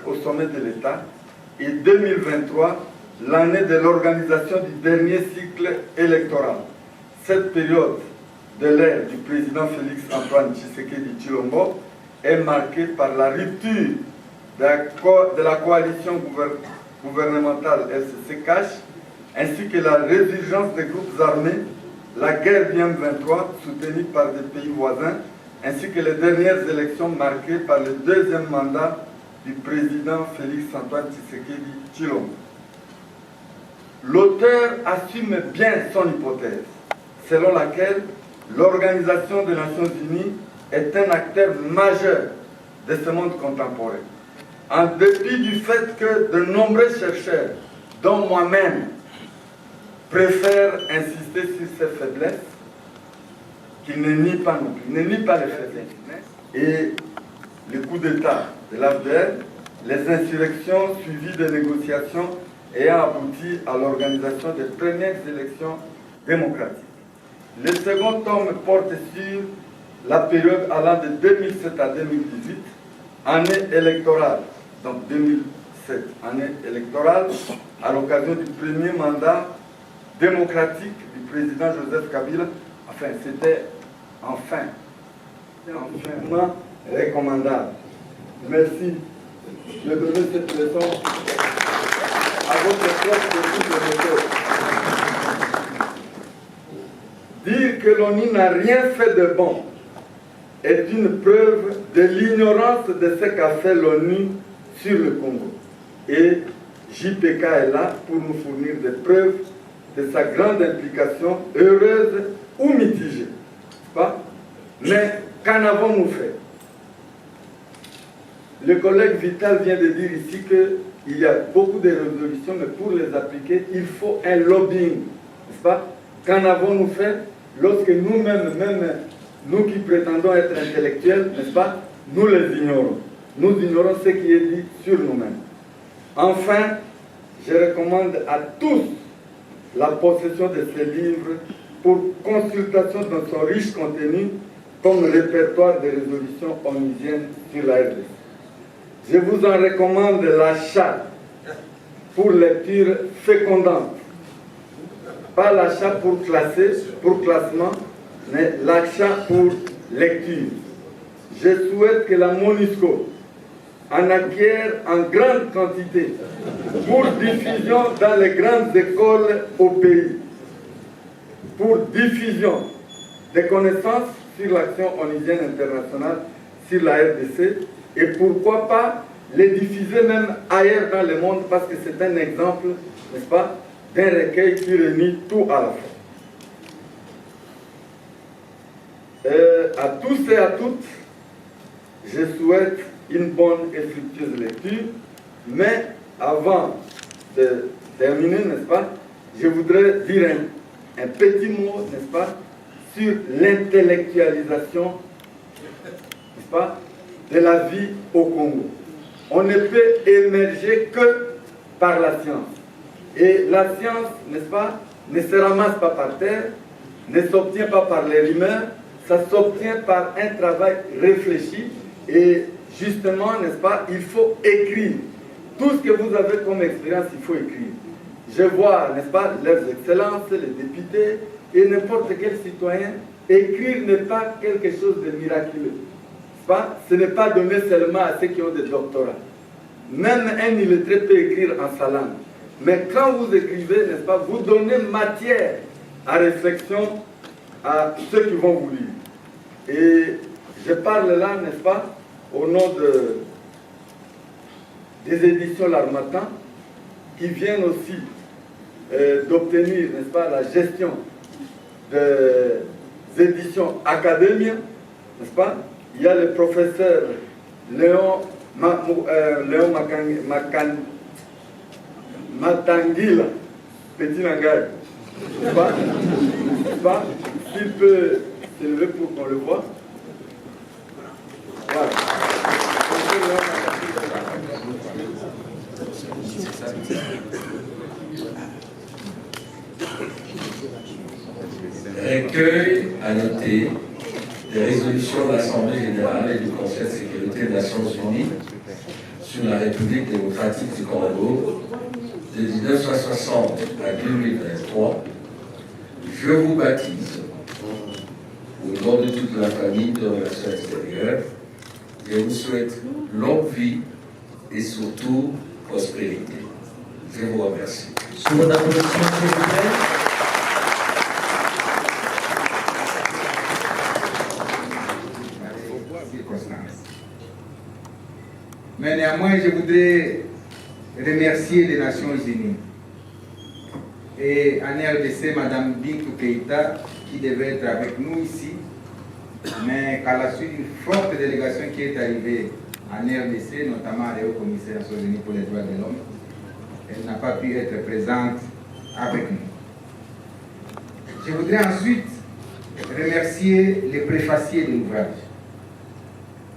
au sommet de l'État et 2023, l'année de l'organisation du dernier cycle électoral. Cette période de l'ère du président Félix Antoine Tshisekedi Tshilombo est marquée par la rupture de la coalition gouvernementale FCC-CACH ainsi que la résurgence des groupes armés, la guerre du M23 soutenue par des pays voisins, ainsi que les dernières élections marquées par le deuxième mandat du président Félix Antoine Tshisekedi Tshilombo. L'auteur assume bien son hypothèse, selon laquelle l'Organisation des Nations Unies est un acteur majeur de ce monde contemporain. En dépit du fait que de nombreux chercheurs, dont moi-même, préfèrent insister sur ses faiblesses, qu'il ne nie pas non plus, ne nie pas les faiblesses, et le coup d'État de l'AFDL, les insurrections suivies de négociations ayant abouti à l'organisation des premières élections démocratiques. Le second tome porte sur la période allant de 2007 à 2018, année électorale, donc 2007, année électorale, à l'occasion du premier mandat démocratique du président Joseph Kabila. Enfin, c'était enfin recommandable. Merci de donner cette leçon à votre propre de méthode. Dire que l'ONU n'a rien fait de bon est une preuve de l'ignorance de ce qu'a fait l'ONU sur le Congo. Et JPK est là pour nous fournir des preuves de sa grande implication, heureuse ou mitigée. Pas? Mais qu'en avons-nous fait? Le collègue Vital vient de dire ici qu'il y a beaucoup de résolutions, mais pour les appliquer, il faut un lobbying. N'est-ce pas? Qu'en avons-nous fait lorsque nous-mêmes, même nous qui prétendons être intellectuels, n'est-ce pas? Nous les ignorons. Nous ignorons ce qui est dit sur nous-mêmes. Enfin, je recommande à tous la possession de ces livres pour consultation dans son riche contenu comme répertoire de résolutions onusiennes sur la RDC. Je vous en recommande l'achat pour lecture fécondante. Pas l'achat pour classer, pour classement, mais l'achat pour lecture. Je souhaite que la MONUSCO en acquiert en grande quantité pour diffusion dans les grandes écoles au pays, pour diffusion des connaissances sur l'action onusienne internationale, sur la RDC, et pourquoi pas les diffuser même ailleurs dans le monde, parce que c'est un exemple, n'est-ce pas, d'un recueil qui réunit tout à la fois. À tous et à toutes, je souhaite une bonne et fructueuse lecture, mais avant de terminer, n'est-ce pas, je voudrais dire un petit mot, n'est-ce pas, sur l'intellectualisation, n'est-ce pas, de la vie au Congo. On ne peut émerger que par la science. Et la science, n'est-ce pas, ne se ramasse pas par terre, ne s'obtient pas par les rumeurs, ça s'obtient par un travail réfléchi et justement, n'est-ce pas, il faut écrire. Tout ce que vous avez comme expérience, il faut écrire. Je vois, n'est-ce pas, leurs excellences, les députés et n'importe quel citoyen, écrire n'est pas quelque chose de miraculeux. Pas? Ce n'est pas donné seulement à ceux qui ont des doctorats. Même un illettré peut écrire en sa langue. Mais quand vous écrivez, n'est-ce pas, vous donnez matière à réflexion à ceux qui vont vous lire. Et je parle là, n'est-ce pas, au nom des éditions L'Harmattan, qui viennent aussi d'obtenir, n'est-ce pas, la gestion des éditions Academia, n'est-ce pas. Il y a le professeur Léon Matangila, Petit Langage, n'est-ce pas, s'il peut s'élever pour qu'on le voit. Voilà. Recueil à noter des résolutions de l'Assemblée générale et du Conseil de sécurité des Nations Unies sur la République démocratique du Congo de 1960 à 2023, je vous baptise au nom de toute la famille de Relations extérieures. Je vous souhaite longue vie et surtout prospérité. Je vous remercie. Sous vos applaudissements, s'il vous plaît. Mais néanmoins, je voudrais remercier les Nations Unies et en RDC, Mme Bintou Keïta, qui devait être avec nous ici, mais qu'à la suite d'une forte délégation qui est arrivée en RDC, notamment le Haut-Commissaire des Nations Unies pour les droits de l'homme, elle n'a pas pu être présente avec nous. Je voudrais ensuite remercier les préfaciers de l'ouvrage,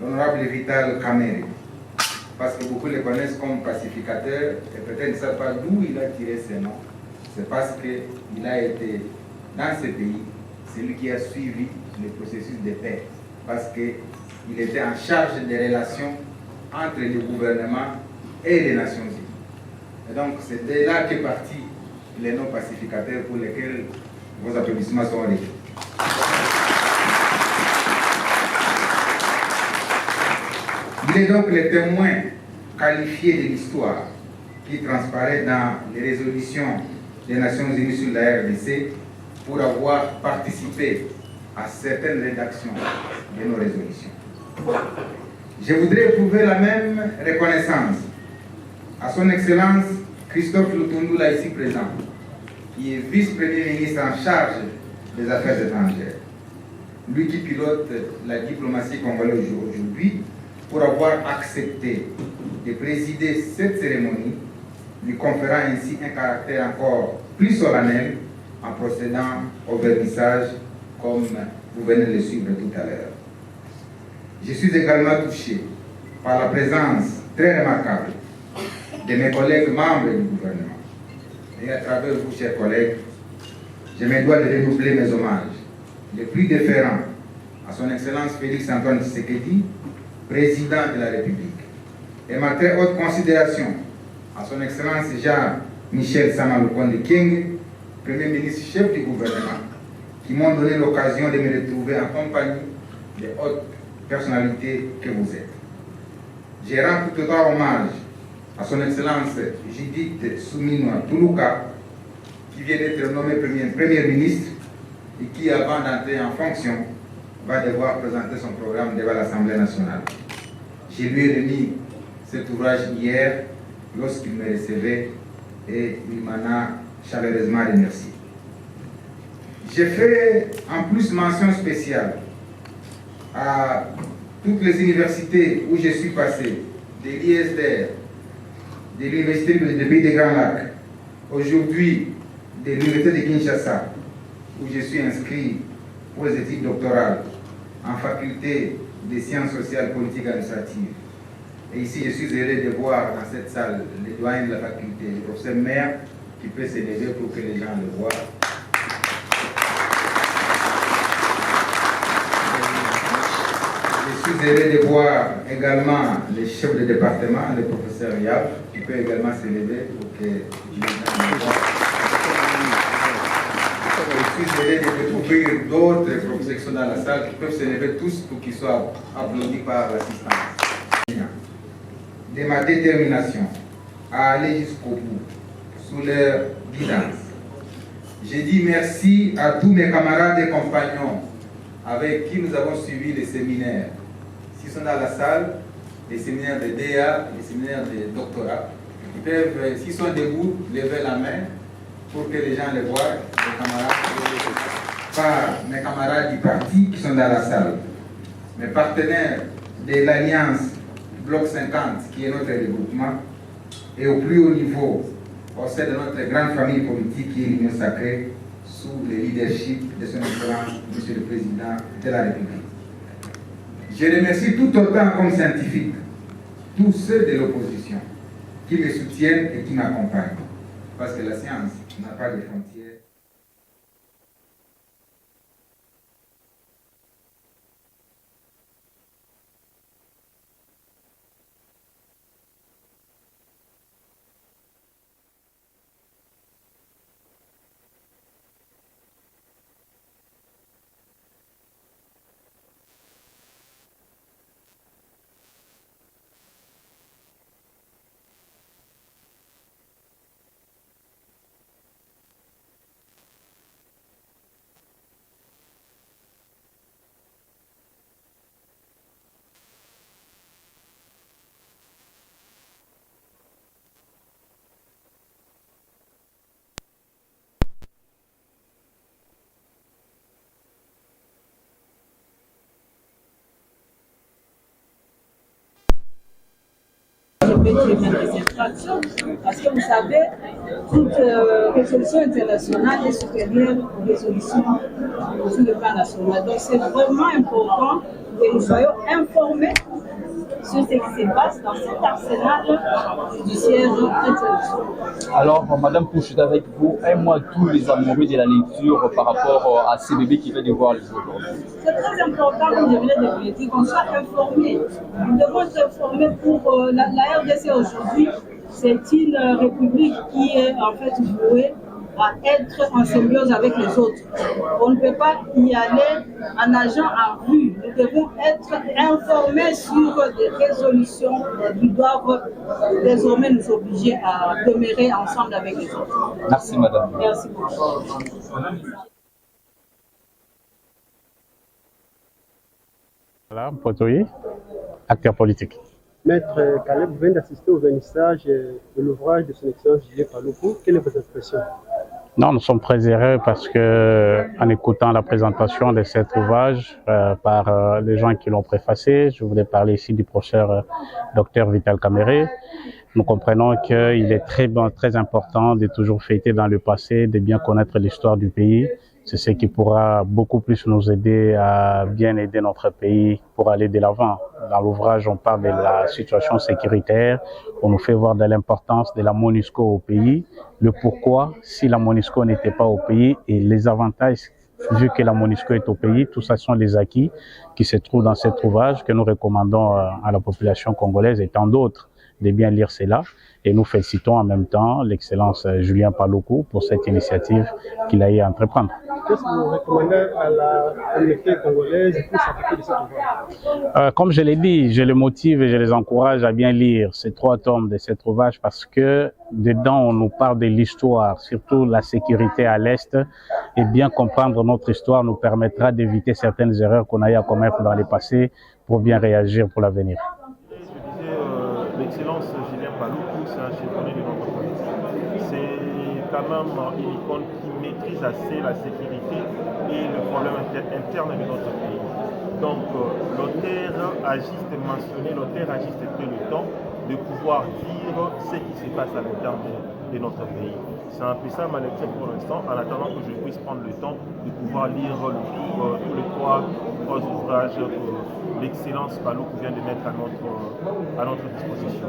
l'honorable Vital Kamere, parce que beaucoup le connaissent comme pacificateur et peut-être ne savent pas d'où il a tiré ses noms. C'est parce qu'il a été dans ce pays, c'est lui qui a suivi le processus de paix, parce qu'il était en charge des relations entre le gouvernement et les Nations Unies. Et donc c'est de là qu'est parti les noms pacificateurs pour lesquels vos applaudissements sont requis. Il est donc le témoin qualifié de l'histoire qui transparaît dans les résolutions des Nations Unies sur la RDC pour avoir participé à certaines rédactions de nos résolutions. Je voudrais éprouver la même reconnaissance à son Excellence Christophe Lutundula, ici présent, qui est vice-premier ministre en charge des Affaires étrangères. Lui qui pilote la diplomatie congolaise aujourd'hui, pour avoir accepté de présider cette cérémonie, lui conférant ainsi un caractère encore plus solennel en procédant au vernissage comme vous venez de le suivre tout à l'heure. Je suis également touché par la présence très remarquable de mes collègues membres du gouvernement. Et à travers vous, chers collègues, je me dois de renouveler mes hommages les plus déférents à son Excellence Félix Antoine Tshisekedi, président de la République, et ma très haute considération à son Excellence Jean-Michel Samalukonde Kyenge, Premier ministre chef du gouvernement, qui m'ont donné l'occasion de me retrouver en compagnie des hautes personnalités que vous êtes. Je rends tout autant hommage à son Excellence Judith Suminwa Tuluka, qui vient d'être nommée Premier ministre et qui, avant d'entrer en fonction, va devoir présenter son programme devant l'Assemblée nationale. Je lui ai remis cet ouvrage hier lorsqu'il me recevait et il m'en a chaleureusement remercié. J'ai fait en plus mention spéciale à toutes les universités où je suis passé, de l'ISDR, de l'Université de Pays des Grands Lacs, aujourd'hui de l'Université de Kinshasa, où je suis inscrit pour les études doctorales en faculté des sciences sociales, politiques et administratives. Et ici, je suis heureux de voir dans cette salle les doyens de la faculté, le professeur Maire, qui peut s'élever pour que les gens le voient. Je suis heureux de voir également les chefs de département, le professeur Yab, qui peut également s'élever pour que les gens le voient. Je suis heureux de découvrir d'autres professeurs qui sont dans la salle, qui peuvent s'élever tous pour qu'ils soient applaudis par l'assistance. De ma détermination à aller jusqu'au bout, sous leur guidance. J'ai dit merci à tous mes camarades et compagnons avec qui nous avons suivi les séminaires. S'ils sont dans la salle, les séminaires de DA, les séminaires de doctorat, ils peuvent, s'ils sont debout, lever la main pour que les gens les voient, les camarades, pas mes camarades du parti qui sont dans la salle, mes partenaires de l'Alliance Bloc 50, qui est notre regroupement, et au plus haut niveau, au sein de notre grande famille politique qui est l'Union sacrée, sous le leadership de son Excellence, Monsieur le Président de la République. Je remercie tout autant comme scientifique tous ceux de l'opposition qui me soutiennent et qui m'accompagnent, parce que la science n'a pas de frontières. permettre mes infractions. Parce que vous savez, toute résolution internationale est supérieure aux résolutions sur le plan national. Donc c'est vraiment important que nous soyons informés sur ce qui se passe dans cet arsenal judiciaire international. Alors, Madame Pouche, avec vous, un mois tous les amoureux de la lecture par rapport à ces bébés qui veulent devoir les aujourd'hui. C'est très important, comme je venais de le dire, qu'on soit informé. Nous devons être informés pour la RDC aujourd'hui. C'est une république qui est en fait vouée à être en symbiose avec les autres. On ne peut pas y aller en nageant en rue. Nous devons être informés sur des résolutions qui doivent désormais nous obliger à demeurer ensemble avec les autres. Merci, Madame. Merci beaucoup. Voilà, Potoyi, acteur politique. Maître Caleb vient d'assister au vernissage de l'ouvrage de son excellence Julien Paluku. Quelle est votre impression? Non, nous sommes très heureux parce que, en écoutant la présentation de cet ouvrage par les gens qui l'ont préfacé, je voulais parler ici du professeur Dr Vital Kamerhe. Nous comprenons qu'il est très important de toujours fêter dans le passé, de bien connaître l'histoire du pays. C'est ce qui pourra beaucoup plus nous aider à bien aider notre pays pour aller de l'avant. Dans l'ouvrage, on parle de la situation sécuritaire, on nous fait voir de l'importance de la MONUSCO au pays, le pourquoi, si la MONUSCO n'était pas au pays, et les avantages, vu que la MONUSCO est au pays, tout ça sont les acquis qui se trouvent dans cet ouvrage que nous recommandons à la population congolaise et tant d'autres de bien lire cela. Et nous félicitons en même temps l'excellence Julien Paluku pour cette initiative qu'il a eu à entreprendre. Qu'est-ce que vous recommandez à la communauté congolaise pour s'appliquer de cet ouvrage? Comme je l'ai dit, je les motive et je les encourage à bien lire ces 3 tomes de cet ouvrage parce que dedans on nous parle de l'histoire, surtout la sécurité à l'Est, et bien comprendre notre histoire nous permettra d'éviter certaines erreurs qu'on a eu à commettre dans le passé pour bien réagir pour l'avenir. L'excellence Julien Paluku, c'est un chevronné de notre politique. C'est quand même une icône qui maîtrise assez la sécurité et le problème interne de notre pays. Donc l'auteur a juste mentionné, l'auteur a juste pris le temps de pouvoir dire ce qui se passe à l'intérieur de notre pays. C'est un peu ça ma lecture pour l'instant, en attendant que je puisse prendre le temps de pouvoir lire tous les trois ouvrages que l'excellence Paluku vient de mettre à notre disposition.